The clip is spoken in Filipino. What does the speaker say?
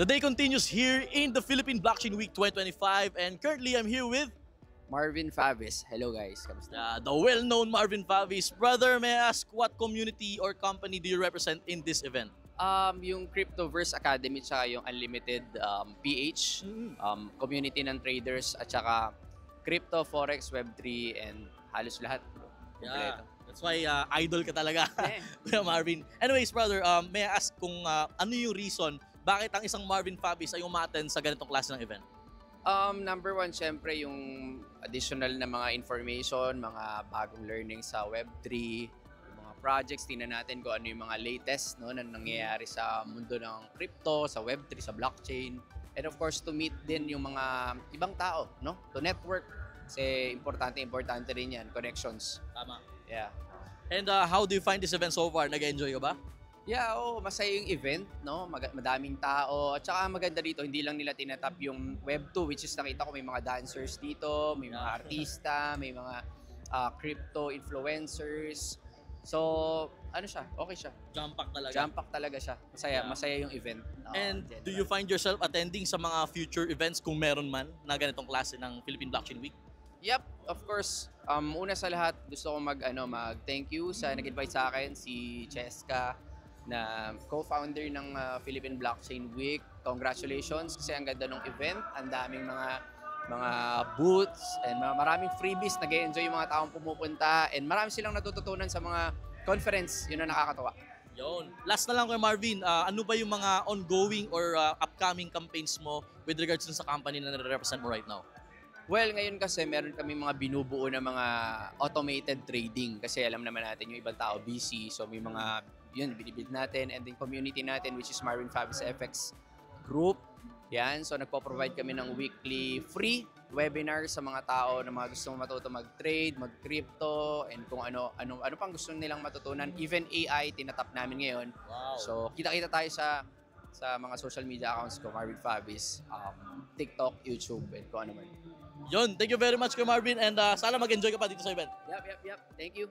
The day continues here in the Philippine Blockchain Week 2025 and currently I'm here with Marvin Favis. Hello guys, kamusta? the well-known Marvin Favis. Brother, may I ask what community or company do you represent in this event? Yung Cryptoverse Academy tsaka yung Unlimited PH, community ng traders at saka Crypto, Forex, Web3 and halos lahat. Yeah, that's why idol ka talaga, Eh. Kuya Marvin. Anyways, brother, may I ask kung ano yung reason bakit ang isang Marvin Favis ay umattend sa ganitong klase ng event? Number one, syempre yung additional na mga information, mga bagong learning sa Web3, yung mga projects, tingnan natin kung ano yung mga latest no, na nangyayari sa mundo ng crypto, sa Web3, sa blockchain. And of course, to meet din yung mga ibang tao, no? To network. Kasi importante rin yan, connections. Tama. Yeah. And how do you find this event so far? Nag-enjoy ka ba? Yeah, masaya yung event, no? Madaming tao. At saka maganda dito, hindi lang nila tinatap yung Web2, which is nakita ko may mga dancers dito, may mga artista, may mga crypto influencers. So, ano siya? Okay siya. Jump pack talaga. Jump pack talaga siya. Masaya yung event. And general. do you find yourself attending sa mga future events kung meron man na ganitong klase ng Philippine Blockchain Week? Yep, of course. Una sa lahat, gusto ko mag-thank you sa nag-invite sa akin, si Cheska, na co-founder ng Philippine Blockchain Week. Congratulations kasi ang ganda ng event. Ang daming mga booths and maraming freebies. Nag-enjoy yung mga taong pumupunta and marami silang natututunan sa mga conference. Yun ang nakakatawa. Yun. Last na lang kay Marvin, ano ba yung mga ongoing or upcoming campaigns mo with regards sa company na nare-represent mo right now? Well, ngayon kasi meron kami mga binubuo na mga automated trading kasi alam naman natin yung ibang tao busy. So may mga yun, binibid natin and then community natin which is Marvin Favis FX group. Yan, so nagpo-provide kami ng weekly free webinar sa mga tao na mga gustong matuto mag-trade, mag-crypto, and kung ano pang gusto nilang matutunan. Even AI, tinatap namin ngayon. Wow. So, kita-kita tayo sa mga social media accounts ko, Marvin Favis, TikTok, YouTube, and kung ano man. Yun, thank you very much kay Marvin and sana mag-enjoy ka pa dito sa event. Yep. Thank you.